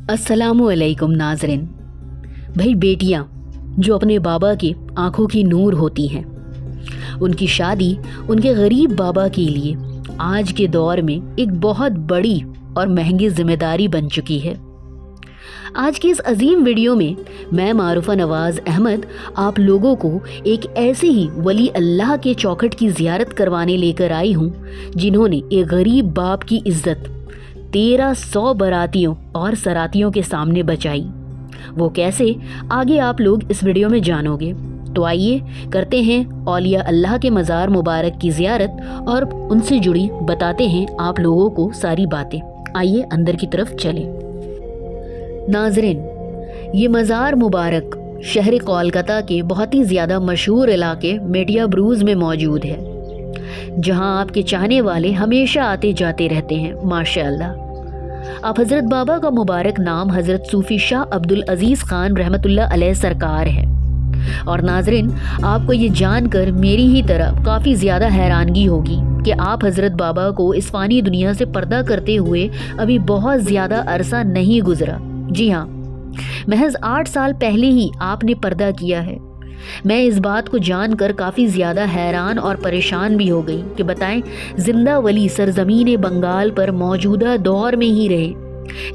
अस्सलामुअलैकुम नाज़रीन। भाई बेटियां जो अपने बाबा की आंखों की नूर होती हैं, उनकी शादी उनके गरीब बाबा के लिए आज के दौर में एक बहुत बड़ी और महंगी जिम्मेदारी बन चुकी है। आज की इस अजीम वीडियो में मैं मारूफा नवाज अहमद आप लोगों को एक ऐसे ही वली अल्लाह के चौखट की ज़ियारत करवाने लेकर आई हूँ जिन्होंने एक गरीब बाप की इज्जत 1300 बारातियों और सरातियों के सामने बचाई। वो कैसे, आगे आप लोग इस वीडियो में जानोगे। तो आइए करते हैं औलिया अल्लाह के मज़ार मुबारक की ज़ियारत और उनसे जुड़ी बताते हैं आप लोगों को सारी बातें। आइए अंदर की तरफ चलें। नाज़रीन, ये मज़ार मुबारक शहर कोलकाता के बहुत ही ज़्यादा मशहूर इलाके मेटिया ब्रूज में मौजूद है, जहां आपके चाहने वाले हमेशा आते जाते रहते हैं माशाअल्लाह। आप हज़रत बाबा का मुबारक नाम हज़रत सूफ़ी शाह अब्दुल अज़ीज़ ख़ान रहमतुल्लाह अलैह सरकार है। और नाज़रीन, आपको ये जानकर मेरी ही तरह काफ़ी ज़्यादा हैरानगी होगी कि आप हज़रत बाबा को इस फ़ानी दुनिया से पर्दा करते हुए अभी बहुत ज़्यादा अरसा नहीं गुजरा। जी हाँ, महज 8 साल पहले ही आपने पर्दा किया है। मैं इस बात को जानकर काफ़ी ज़्यादा हैरान और परेशान भी हो गई कि बताएं, जिंदा वली सरजमीन बंगाल पर मौजूदा दौर में ही रहे,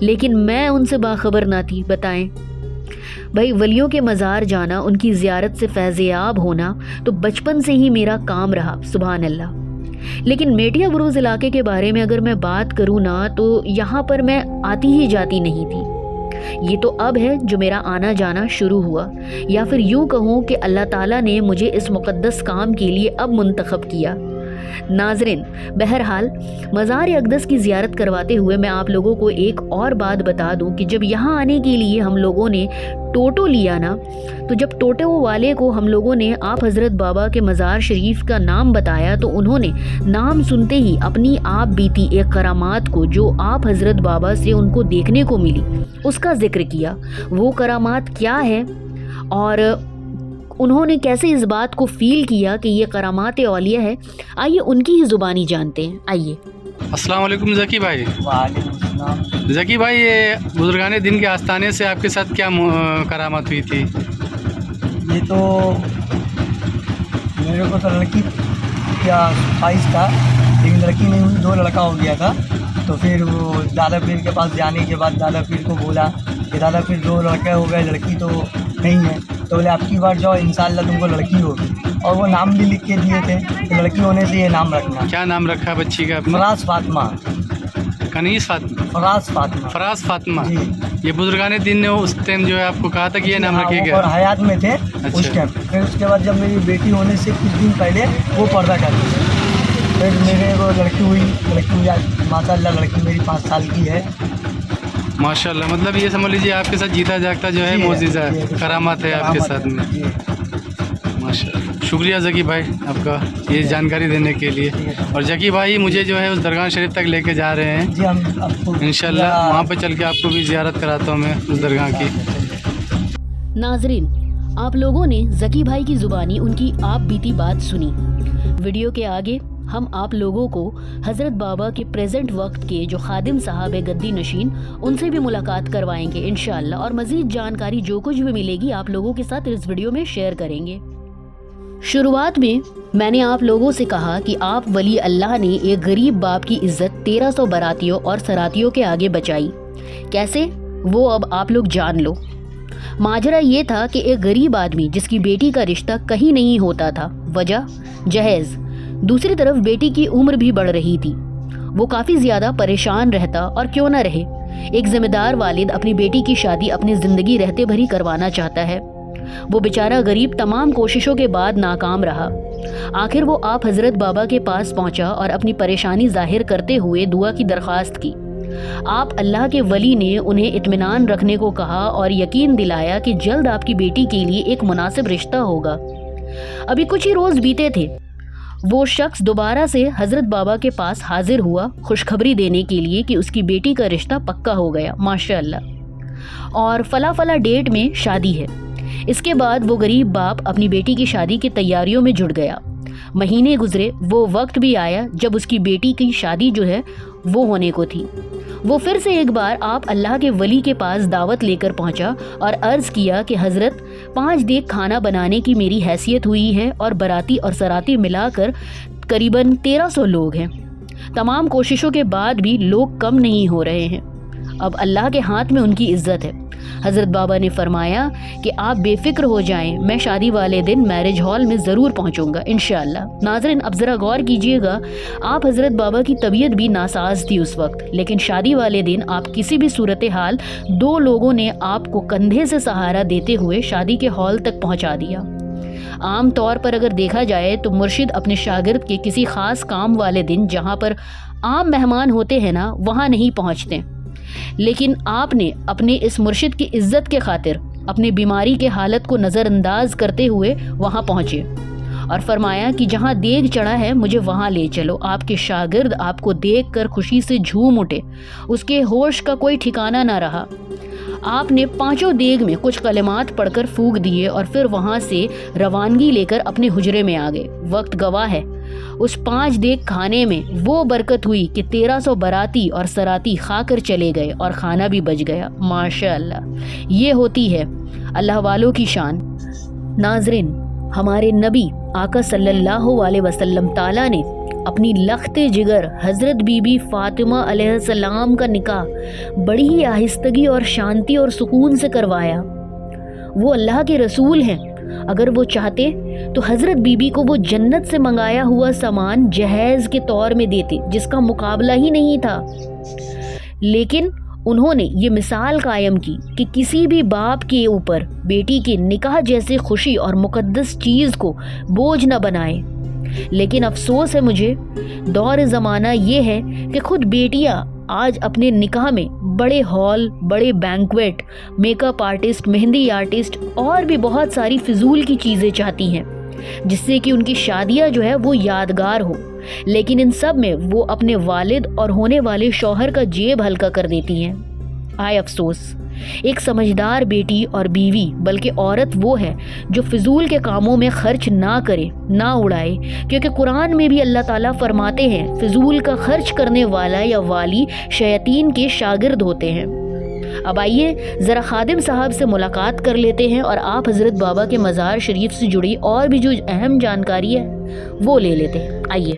लेकिन मैं उनसे बाखबर ना थी। बताएं भाई, वलियों के मज़ार जाना, उनकी ज़ियारत से फैज़याब होना तो बचपन से ही मेरा काम रहा, सुभान अल्लाह। लेकिन मेटिया ब्रूज इलाके के बारे में अगर मैं बात करूँ ना, तो यहाँ पर मैं आती ही जाती नहीं थी। ये तो अब है जो मेरा आना जाना शुरू हुआ, या फिर यूं कहूँ कि अल्लाह ताला ने मुझे इस मुक़द्दस काम के लिए अब मुंतखब किया। नाज़रीन, बहरहाल मज़ार अक़दस की ज़ियारत करवाते हुए मैं आप लोगों को एक और बात बता दूं कि जब यहाँ आने के लिए हम लोगों ने टोटो लिया ना, तो जब टोटो वाले को हम लोगों ने आप हज़रत बाबा के मज़ार शरीफ का नाम बताया, तो उन्होंने नाम सुनते ही अपनी आप बीती एक करामात को जो आप हज़रत बाबा से उनको देखने को मिली उसका जिक्र किया। वो करामात क्या है और उन्होंने कैसे इस बात को फील किया कि ये करामात औलिया है, आइए उनकी ही ज़ुबानी जानते हैं। आइए। अस्सलाम वालेकुम ज़की भाई। वालेकुम सलाम। ज़की भाई, ये बुजुर्गाने दिन के आस्थाने से आपके साथ क्या करामत हुई थी? ये तो मेरे को तो लड़की क्या ख्वाहिश था, लेकिन लड़की नहीं हुई, 2 लड़का हो गया था। तो फिर वो दादा पीर के पास जाने के बाद दादा पीर को बोला कि दादा पीर 2 लड़के हो गए, लड़की तो नहीं है। तो बोले आपकी बार जाओ, इंशाअल्लाह तुमको लड़की होगी। और वो नाम भी लिख के दिए थे कि लड़की होने से ये नाम रखना। क्या नाम रखा बच्ची का आपने? फराज फातिमा। कनीस फातिमा? फराज फातिमा। फराज फातिमा जी। ये बुजुर्गाने दिन ने उस टाइम जो है आपको कहा था कि ये नाम रखिएगा? और हयात में थे उस टाइम। फिर उसके बाद जब मेरी बेटी होने से कुछ दिन पहले वो पर्दा कर दी। फिर मेरे वो लड़की हुई माशाअल्लाह, लड़की मेरी 5 साल की है माशाल्लाह। मतलब ये समझ लीजिए आपके साथ जीता जागता जो है मोजिज़ा करामात है आपके साथ में। माशाल्लाह, शुक्रिया ज़की भाई आपका ये जानकारी देने के लिए। और ज़की भाई मुझे जो है उस दरगाह शरीफ तक लेके जा रहे हैं जी। हम आपको इंशाल्लाह वहाँ पे चल के आपको भी ज़ियारत कराता हूँ मैं उस दरगाह की। नाजरीन, आप लोगों ने ज़की भाई की ज़ुबानी उनकी आप बीती बात सुनी। वीडियो के आगे हम आप लोगों को हज़रत बाबा के प्रेजेंट वक्त के जो खादिम साहब है गद्दी नशीन, उनसे भी मुलाकात करवाएंगे इंशाअल्लाह। और मज़ीद जानकारी जो कुछ भी मिलेगी आप लोगों के साथ इस वीडियो में शेयर करेंगे। शुरुआत में मैंने आप लोगों से कहा कि आप वली अल्लाह ने एक गरीब बाप की इज्जत 1300 बारातियों और सरातियों के आगे बचाई। कैसे, वो अब आप लोग जान लो। माजरा ये था कि एक गरीब आदमी जिसकी बेटी का रिश्ता कहीं नहीं होता था, वजह जहेज़। दूसरी तरफ बेटी की उम्र भी बढ़ रही थी। वो काफ़ी ज़्यादा परेशान रहता, और क्यों ना रहे, एक ज़िम्मेदार वालिद अपनी बेटी की शादी अपनी ज़िंदगी रहते भर ही करवाना चाहता है। वो बेचारा गरीब तमाम कोशिशों के बाद नाकाम रहा। आखिर वो आप हज़रत बाबा के पास पहुंचा और अपनी परेशानी जाहिर करते हुए दुआ की दरख्वास्त की। आप अल्लाह के वली ने उन्हें इत्मीनान रखने को कहा और यकीन दिलाया कि जल्द आपकी बेटी के लिए एक मुनासिब रिश्ता होगा। अभी कुछ ही रोज़ बीते थे, वो शख्स दोबारा से हज़रत बाबा के पास हाजिर हुआ खुशखबरी देने के लिए कि उसकी बेटी का रिश्ता पक्का हो गया माशाअल्लाह, और फला फला डेट में शादी है। इसके बाद वो गरीब बाप अपनी बेटी की शादी की तैयारियों में जुट गया। महीने गुजरे, वो वक्त भी आया जब उसकी बेटी की शादी जो है वो होने को थी। वो फिर से एक बार आप अल्लाह के वली के पास दावत लेकर पहुंचा और अर्ज़ किया कि हज़रत 5 देग खाना बनाने की मेरी हैसियत हुई है और बराती और सराती मिलाकर करीबन 1300 लोग हैं। तमाम कोशिशों के बाद भी लोग कम नहीं हो रहे हैं। अब अल्लाह के हाथ में उनकी इज्जत है। हज़रत बाबा ने फरमाया कि आप बेफिक्र हो जाएं, मैं शादी वाले दिन मैरिज हॉल में ज़रूर पहुंचूंगा इंशाअल्लाह। नाज़रीन, अब ज़रा गौर कीजिएगा, आप हज़रत बाबा की तबीयत भी नासाज थी उस वक्त, लेकिन शादी वाले दिन आप किसी भी सूरत हाल 2 लोगों ने आपको कंधे से सहारा देते हुए शादी के हॉल तक पहुँचा दिया। आम तौर पर अगर देखा जाए तो मुर्शिद अपने शागिर्द के किसी ख़ास काम वाले दिन जहाँ पर आम मेहमान होते हैं ना, वहाँ नहीं पहुँचते, लेकिन आपने अपने इस मुर्शिद की इज्जत के खातिर अपनी बीमारी के हालत को नज़रअंदाज करते हुए वहाँ पहुँचे और फरमाया कि जहाँ देग चढ़ा है मुझे वहाँ ले चलो। आपके शागिर्द आपको देखकर खुशी से झूम उठे, उसके होश का कोई ठिकाना ना रहा। आपने 5 देग में कुछ कलिमात पढ़कर फूंक दिए और फिर वहाँ से रवानगी लेकर अपने हुजरे में आ गए। वक्त गवाह है, उस 5 देग खाने में वो बरकत हुई कि 1300 बराती और सराती खाकर चले गए और खाना भी बच गया। माशाअल्लाह, ये होती है अल्लाह वालों की शान। नाजरीन, हमारे नबी आका सल्लल्लाहु अलैहि वसल्लम ताला ने अपनी लख्ते जिगर हज़रत बीबी फ़ातिमा अलैहिस्सलाम का निकाह बड़ी ही आहिस्तगी और शांति और सुकून से करवाया। वो अल्लाह के रसूल हैं, अगर वो चाहते तो हज़रत बीबी को वो जन्नत से मंगाया हुआ सामान जहेज़ के तौर में देते, जिसका मुकाबला ही नहीं था। लेकिन उन्होंने ये मिसाल कायम की कि किसी भी बाप के ऊपर बेटी के निकाह जैसे खुशी और मुकद्दस चीज़ को बोझ न बनाए। लेकिन अफसोस है मुझे, दौर ज़माना ये है कि खुद बेटियां आज अपने निकाह में बड़े हॉल, बड़े banquet, makeup artist, mehndi artist और भी बहुत सारी फिजूल की चीज़ें चाहती हैं, जिससे कि उनकी शादियां जो है वो यादगार हो। लेकिन इन सब में वो अपने वालिद और होने वाले शौहर का जेब हल्का कर देती हैं। आय अफसोस, एक समझदार बेटी और बीवी बल्कि औरत वो है जो फिजूल के कामों में खर्च ना करे, ना उड़ाए, क्योंकि कुरान में भी अल्लाह ताला फरमाते हैं फिजूल का खर्च करने वाला या वाली शैतान के शागिर्द होते हैं। अब आइए ज़रा खादिम साहब से मुलाकात कर लेते हैं और आप हज़रत बाबा के मज़ार शरीफ से जुड़ी और भी जो अहम जानकारी है वो ले लेते हैं। आइए।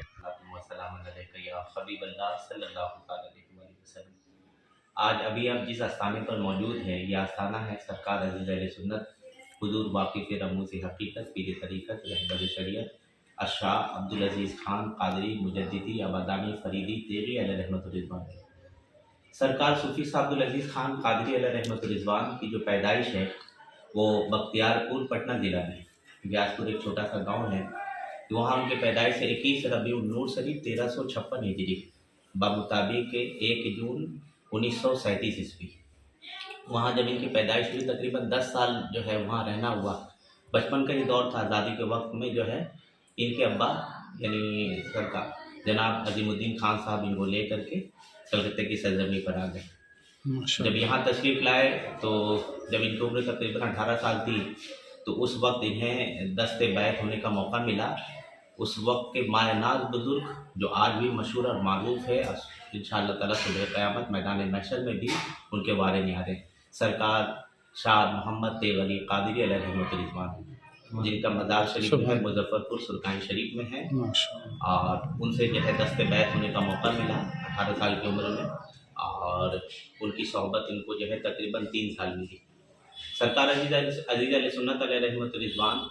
आज अभी आप जिस आस्थाने पर मौजूद हैं, यह आस्थाना है सरकार अज़ीज़ अहले सुन्नत हुज़ूर वाक़िफ़ रमूज़ हकीकत पीर तरीक़त रहबर शरीयत अशाह अब्दुल अज़ीज़ खान कादरी मुजद्दिदी अबादानी फरीदी तेगी अलैहि रहमतुर रिज़वान। सरकार सूफ़ी साहब अब्दुल अज़ीज़ खान कादरी अलैहि रहमतुर रिज़वान की जो पैदाइश है वो बख्तियारपुर पटना ज़िला में व्यासपुर एक छोटा सा गाँव है। वहाँ उनके पैदाइश से 21 रबीउल नूर शरीफ 1356 हिजरी बामुताबिक 1 जून 1937 ईस्वी। वहाँ जब इनकी पैदाइश हुई तकरीबन 10 साल जो है वहाँ रहना हुआ। बचपन का ये दौर था, आज़ादी के वक्त में जो है इनके अब्बा यानी सरकार जनाब अजीमुद्दीन खान साहब इनको ले करके कलकत्ते की सरजमी पर आ गए। जब यहाँ तशरीफ़ लाए तो जब इनकी उम्र तकरीबन 18 साल थी तो उस वक्त इन्हें दस्ते बैत होने का मौका मिला। उस वक्त के मायनाज बुज़ुर्ग जो आज भी मशहूर और मारूफ है, इंशाअल्लाह ताला सुबह क़यामत मैदान महशर में भी उनके वारे न्यारे सरकार शाह मोहम्मद तेगली कादरी अलैहि रहमतुर रिज़वान, जिनका मज़ार शरीफ है मुज़फ़्फ़रपुर सुल्तान शरीफ में है। और उनसे जो है दस्ते बैत होने का मौका मिला 18 साल की उम्र में, और उनकी सोहबत इनको जो है तकरीबन 3 साल मिली। सरकार अज़ीज़ अहले सुन्नत अलैहि रहमतुर रिज़वान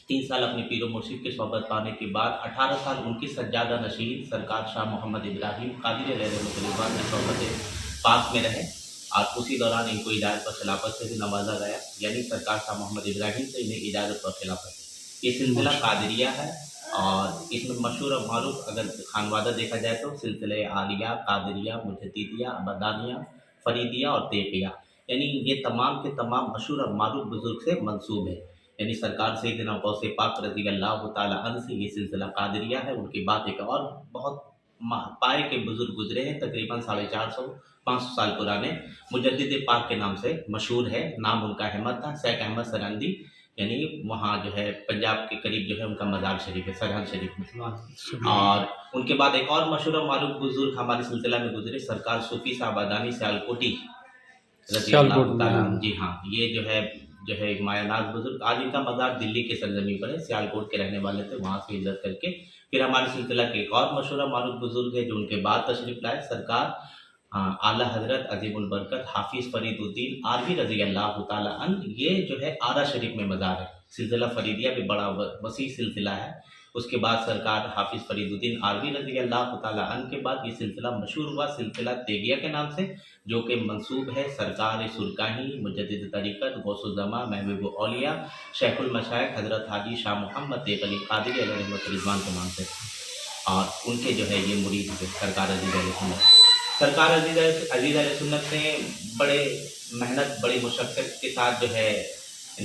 3 साल अपने पीरो मुर्शिद की सोहबत पाने के बाद 18 साल उनकी सज्जादा नशीन सरकार शाह मोहम्मद इब्राहिम कादरी अलैहि रहमतुर रिज़वान ने सोहबत पाक में रहे और उसी दौरान इनको इजाज़त व खिलाफत से भी नवाजा गया, यानी सरकार शाह मोहम्मद इब्राहिम से इन्हें इजाज़त व खिलाफत। ये सिलसिला कादरिया है और इसमें मशहूर और मारूफ अगर खानवादा देखा जाए तो सिलसिले आलिया, कादरिया, मुजद्दिदिया, अबदानिया, फरीदिया और तेकिया, यानी ये तमाम के तमाम मशहूर और मारूफ बुजुर्ग से मंसूब है। यानी सरकार सैयदना गौसे पाक रज़ी अल्लाह ताला अन्हु से ये सिलसिला कादरिया है। उनकी बात एक और बहुत पाए के बुजुर्ग गुजरे हैं, तकरीबन 450-500 साल पुराने मुजद्दिद पाक के नाम से मशहूर है। नाम उनका अहमद था, शेख अहमद सरंदी, यानी वहाँ जो है पंजाब के करीब जो है उनका मज़ार शरीफ है, सरहद शरीफ में। और उनके बाद एक और मशहूर और मारूफ बुजुर्ग हमारे सिलसिला में गुजरे, सरकार सूफी साहब अदानी सियालकोटी रज़ी अल्लाह ताला अन्हु। जी हाँ, ये जो है एक मायानाज बुजुर्ग, आज इनका मज़ार दिल्ली के सरजमी पर है, सियालकोट के रहने वाले थे, वहाँ से हिजरत करके फिर हमारे सिलसिला के एक और मशहूर और मारूफ बुजुर्ग है जो उनके बाद तशरीफ़ लाए, सरकार आला हज़रत अज़ीमुल बरकत हाफिज़ फरीदुद्दीन आरवी रज़ी अल्लाह ताला अन्हु। ये जो है आरा शरीफ में मज़ार है। सिलसिला फरीदिया भी बड़ा वसी सिलसिला है। उसके बाद सरकार हाफिज़ फरीदुद्दीन आरवी रज़ी अल्लाह ताला अन्हु के बाद ये सिलसिला मशहूर हुआ सिलसिला तेगिया के नाम से, जो कि मंसूब है सरकार सुरकाही मुजद्दिद तरीक़त गौसुज़्ज़मा महबूब औलिया शेखुल मशाइख हज़रत हाजी शाह मोहम्मद तेग अली क़ादरी अलैहि रहमत रिज़वान के नाम से, और उनके जो है ये मुरीद थे सरकार अज़ीज़ अहले सुन्नत। सरकार अज़ीज़ अहले सुन्नत ने बड़े मेहनत बड़ी मुशक्क़त के साथ जो है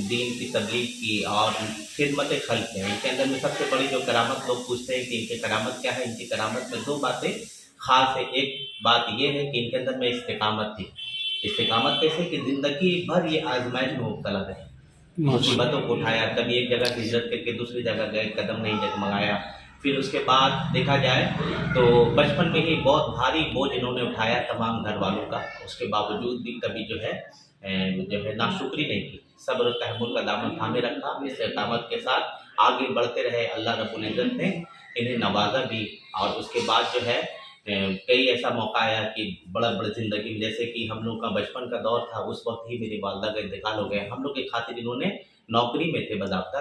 दीन की तबलीग की और खिदमत खल्क़ है। इनके अंदर में सबसे बड़ी जो करामत, लोग पूछते हैं कि इनकी करामत क्या है, इनकी करामत में दो बातें ख़ास है। एक बात ये है कि इनके अंदर में इस्तिक़ामत थी। इस्तिक़ामत कैसे कि ज़िंदगी भर ये आज़माइश में मुब्तला रहे, मुसीबतों को उठाया, कभी एक जगह से हिजरत करके दूसरी जगह गए, कदम नहीं जगमगाया। फिर उसके बाद देखा जाए तो बचपन में ही बहुत भारी बोझ इन्होंने उठाया तमाम घर वालों का, उसके बावजूद भी कभी जो है नाशुक्री नहीं की, सब्र तहम्मुल का दामन थामे रखा, इस्तिक़ामत के साथ आगे बढ़ते रहे। अल्लाह रब्बुल इज़्ज़त ने इन्हें नवाजा भी, और उसके बाद जो है कई ऐसा मौका आया कि बड़ा ज़िंदगी में, जैसे कि हम लोग का बचपन का दौर था, उस वक्त ही मेरी वालदा का इंतकाल हो गया। हम लोग की खातिर इन्होंने नौकरी में थे बज़ाब्ता,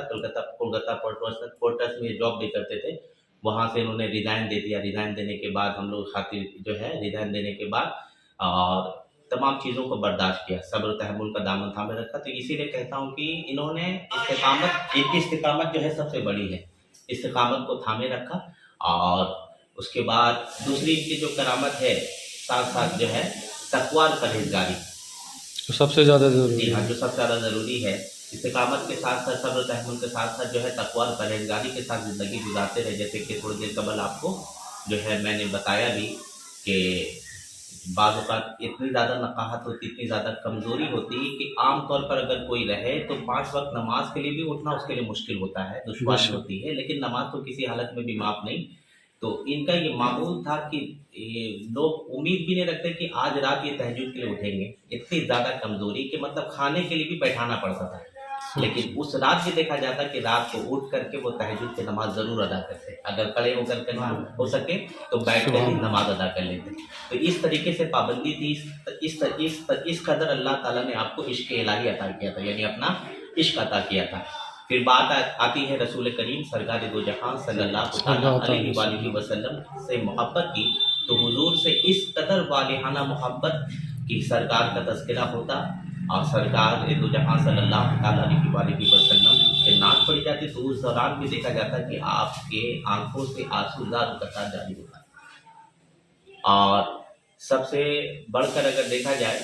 कोलकाता पोर्ट्स में जॉब भी करते थे, वहाँ से इन्होंने रिज़ाइन दे दिया। रिज़ाइन देने के बाद हम लोग खातिर जो है रिज़ाइन देने के बाद और तमाम चीज़ों को बर्दाश्त किया, सब्र तहम्मुल का दामन थामे रखा। तो इसीलिए कहता हूँ कि इन्होंने इनकी इस्तिक़ामत जो है सबसे बड़ी है, इस्तिक़ामत को थामे रखा। और उसके बाद दूसरी इनकी जो करामत है, साथ साथ जो है तक़वा और परहेज़गारी, तो सबसे ज़्यादा ज़रूरी जी है। हाँ, जो सबसे ज़्यादा ज़रूरी है। इस्तिक़ामत के साथ साथ सब्र तहम्मुल के साथ साथ जो है तक़वा और परहेज़गारी के साथ ज़िंदगी गुजारते रहे। जैसे कि थोड़ी देर कबल आपको जो है मैंने बताया भी कि बाज़ औक़ात इतनी ज़्यादा नक़ाहत होती, इतनी ज़्यादा कमज़ोरी होती है कि आम तौर पर अगर कोई रहे तो 5 वक्त नमाज के लिए भी उठना उसके लिए मुश्किल होता है, दुश्वारी होती है, लेकिन नमाज तो किसी हालत में भी माफ़ नहीं। तो इनका ये मामूल था कि लोग उम्मीद भी नहीं रखते कि आज रात ये तहज्जुद के लिए उठेंगे, इतनी ज़्यादा कमज़ोरी कि मतलब खाने के लिए भी बैठाना पड़ता था। लेकिन उस रात भी देखा जाता कि रात को उठ करके वो तहज्जुद की नमाज ज़रूर अदा करते, अगर खड़े होकर के हो सके तो बैठ कर ही नमाज अदा कर लेते। तो इस तरीके से पाबंदी थी, इस कदर अल्लाह ताला ने आपको इश्क इलाही अता किया था, यानी अपना इश्क अता किया था। फिर बात आती है रसूल करीम सरकार दो जहां सल्लल्लाहु अलैहि वसल्लम से मोहब्बत की, तो हुजूर से इस कदर वालिहाना मोहब्बत की सरकार का तज़किरा होता और सरकार दो जहां सल्लल्लाहु अलैहि वसल्लम से नाक पड़ जाती, तो उस दौरान भी देखा जाता कि आपके आंखों से आंसू लगातार जारी होता। और सबसे बढ़कर अगर देखा जाए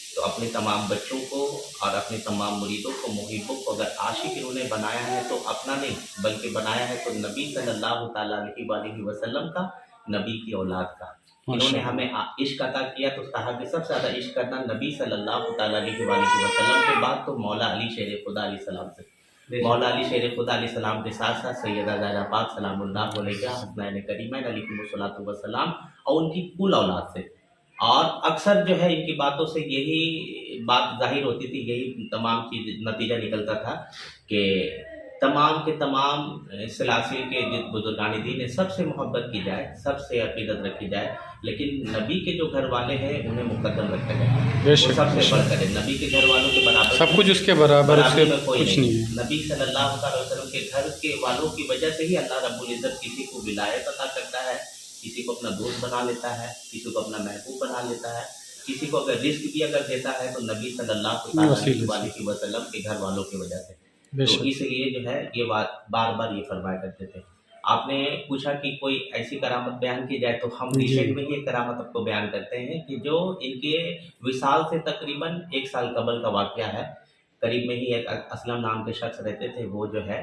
तो अपने तमाम बच्चों को और अपने तमाम मुरीदों को, मुहिब्बों को अगर आशिक इन्होंने बनाया है तो अपना नहीं बल्कि बनाया है तो नबी सल्लल्लाहु अलैहि वसल्लम का, नबी की औलाद का। इन्होंने हमें इश्क अता किया, तो कहा कि सबसे ज़्यादा इश्क करना नबी सल्लल्लाहु अलैहि वसल्लम के बाद तो मौला अली शेर खुदा अलैहिस्सलाम से, मौला अली शेर खुदा अलैहिस्सलाम के साथ साथ सैयदा ज़हरा पाक सलामुल्लाह अलैहा हसनैन करीमैन अलैहिमुस्सलातु वस्सलाम और उनकी कुल औलाद से। और अक्सर जो है इनकी बातों से यही बात जाहिर होती थी, यही तमाम चीज़ नतीजा निकलता था कि तमाम के तमाम सिलासिल के जिस बुजुर्गानी दीन है सबसे मोहब्बत की जाए, सबसे अकीदत रखी जाए, लेकिन नबी के जो घर वाले हैं उन्हें मुकद्दम रखा जाए, वो सबसे बढ़कर है। नबी के घर वालों के बराबर सब कुछ उसके बराबर, उससे कोई कुछ नहीं है। नबी सल्लल्लाहु अलैहि वसल्लम के घर के वालों की वजह से ही अल्लाह रब्बुल इज़्ज़त किसी को विलायत अता करता है, किसी को अपना दोस्त बना लेता है, किसी को अपना महबूब बना लेता है, किसी को अगर रिस्क भी अगर देता है तो नबी सल्लल्लाहु अलैहि वसल्लम के घर वालों की वजह से। तो इसलिए जो है ये बात बार बार ये फरमाया करते थे। आपने पूछा कि कोई ऐसी करामत बयान की जाए, तो हम रिसेंट में ये करामत आपको बयान करते हैं कि जो इनके विसाल से तकरीबन 1 साल कबल का वाक़या है। करीब में ही एक असलम नाम के शख्स रहते थे, वो जो है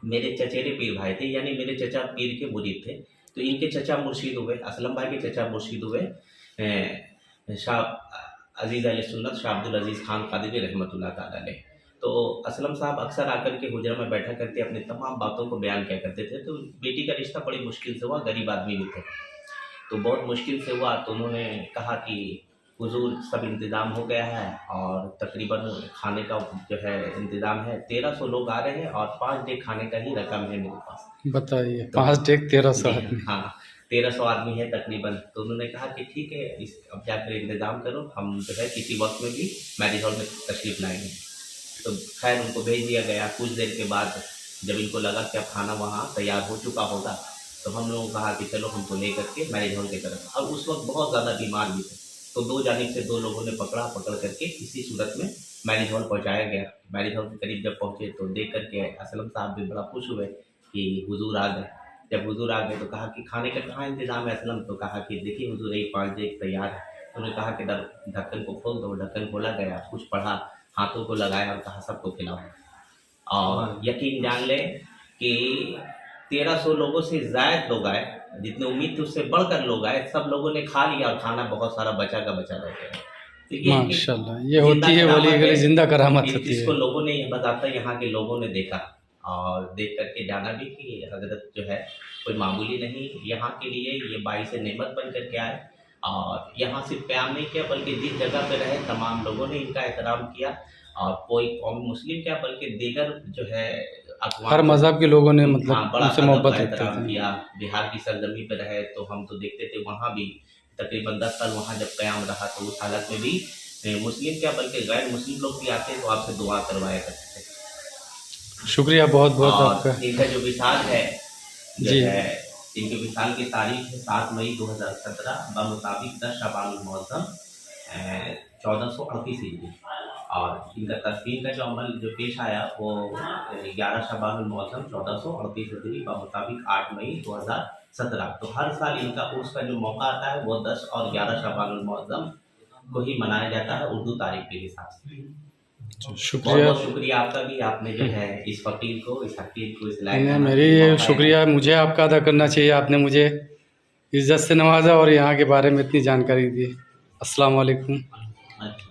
मेरे चचेरे पीर भाई थे, यानी मेरे चचा पीर के मुरीद थे। तो इनके चचा मुर्शिद हुए, असलम भाई के चचा मुर्शिद हुए शाह अज़ीज़ अहले सुन्नत शाह अब्दुल अज़ीज़ खान क़ादरी रहमतुल्लाह ताला अलैह। तो असलम साहब अक्सर आकर के हुजरा में बैठा करते अपने तमाम बातों को बयान किया करते थे। तो बेटी का रिश्ता बड़ी मुश्किल से हुआ, गरीब आदमी भी थे, तो बहुत मुश्किल से हुआ। तो उन्होंने कहा कि हुजूर सब इंतज़ाम हो गया है और तकरीबन खाने का जो है इंतज़ाम है, 1300 लोग आ रहे हैं और 5 डे खाने का ही रकम है मेरे पास। बताइए 5 डेग 1300 आदमी। हाँ 1300 आदमी है तकरीबन। तो उन्होंने कहा कि ठीक है, इस अब जाकर इंतज़ाम करो, हम जो है किसी वक्त में भी मैरिज हॉल में तशरीफ़ लाएंगे। तो खैर उनको भेज दिया गया। कुछ देर के बाद जब इनको लगा कि अब खाना वहाँ तैयार हो चुका होगा, तो हम लोगों ने कहा कि चलो हमको ले करके मैरिज हॉल की तरफ। और उस वक्त बहुत ज़्यादा बीमार भी थे, तो दो जानिब से 2 लोगों ने पकड़ करके इसी सूरत में मैरिज हॉल पहुँचाया गया। मैरिज हॉल के करीब जब पहुँचे तो देख करके असलम साहब भी बड़ा खुश हुए कि हुजूर आ गए। जब हुजूर आ गए तो कहा कि खाने का कहाँ इंतज़ाम है असलम? तो कहा कि देखिए हुजूर एक 5 डेग तैयार है। तो उन्होंने कहा कि ढक्कन को खोल दो। ढक्कन खोला गया, कुछ पढ़ा, हाथों को लगाया और कहा सबको खिलाओ। और यकीन जान लें कि 1300 लोगों से ज़ायद लोग आए, जितने उम्मीद थी उससे बढ़कर लोग आए। सब लोगों ने खा लिया और खाना बहुत सारा बचा का बचा रह गया। तो ये माशाल्लाह, ये होती है बोली गई जिंदा करामत होती जिसको है। लोगों ने, यह बताता है यहाँ के लोगों ने देखा और देख करके जाना भी कि हजरत जो है कोई मामूली नहीं, यहाँ के लिए ये बाइस नेमत बन करके आए। और यहाँ सिर्फ प्यार नहीं किया बल्कि जिस जगह पे रहे तमाम लोगों ने इनका एहतराम किया। और कोई कौम मुस्लिम क्या बल्कि दीगर जो है हर मज़हब के लोगों ने मतलब बड़ा उनसे अदब मोहब्बत का रखते एहतराम थे। किया। बिहार की सरजमी पे रहे तो हम तो देखते थे वहाँ भी तकरीबन 10 साल वहाँ जब क़याम रहा, तो उस हालत में भी मुस्लिम क्या बल्कि गैर मुस्लिम लोग भी आते तो आपसे दुआ करवाया करते थे। शुक्रिया बहुत बहुत और आपका। इनका जो विशाल है जो जी। है, इनके विशाल की तारीख है 7 मई 2017 बमुताबिक 10 शबानुल मुअज़्ज़म 1438 हिजरी। और इनका तस्वीर का जो अमल जो पेश आया वो 11 शबानुल मुअज़्ज़म 1438 हिजरी बमुताबिक 8 मई 2017। तो हर साल इनका उर्स का जो मौका आता है वो 10 और 11 शबानुल मुअज़्ज़म को ही मनाया जाता है उर्दू तारीख के हिसाब से। बहुत शुक्रिया। बहुत शुक्रिया आपका भी, आपने जो है इस फ़कीर को, इस हकीर को, इस लायक नहीं, बनाने मेरी का ये मौका शुक्रिया मुझे आपका अदा करना चाहिए। आपने मुझे इज़्ज़त से नवाजा और यहाँ के बारे में इतनी जानकारी दी। अस्सलाम वालेकुम। अच्छा।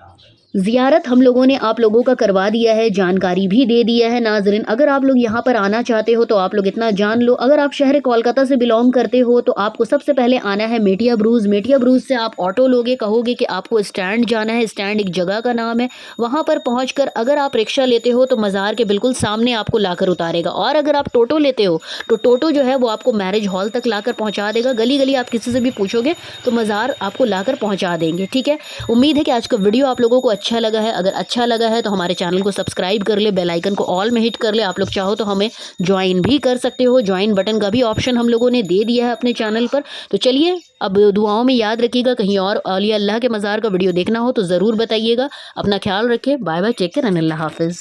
ज़ियारत हम लोगों ने आप लोगों का करवा दिया है, जानकारी भी दे दिया है। नाज़रीन, अगर आप लोग यहाँ पर आना चाहते हो तो आप लोग इतना जान लो, अगर आप शहर कोलकाता से बिलोंग करते हो तो आपको सबसे पहले आना है मेटिया ब्रूज़। मेटिया ब्रूज़ से आप ऑटो लोगे, कहोगे कि आपको स्टैंड जाना है, स्टैंड एक जगह का नाम है। वहाँ पर पहुँच अगर आप रिक्शा लेते हो तो मज़ार के बिल्कुल सामने आपको लाकर उतारेगा। और अगर आप टोटो लेते हो तो टोटो जो है वो आपको मैरिज हॉल तक लाकर पहुँचा देगा। गली गली आप किसी से भी पूछोगे तो मज़ार आपको लाकर पहुँचा देंगे। ठीक है, उम्मीद है कि आज का वीडियो आप लोगों को अच्छा लगा है। अगर अच्छा लगा है तो हमारे चैनल को सब्सक्राइब कर ले, बेल आइकन को ऑल में हिट कर ले। आप लोग चाहो तो हमें ज्वाइन भी कर सकते हो, ज्वाइन बटन का भी ऑप्शन हम लोगों ने दे दिया है अपने चैनल पर। तो चलिए, अब दुआओं में याद रखिएगा, कहीं और औलिया अल्लाह के मज़ार का वीडियो देखना हो तो ज़रूर बताइएगा। अपना ख्याल रखें। Bye bye, take care and अल्लाह हाफिज़।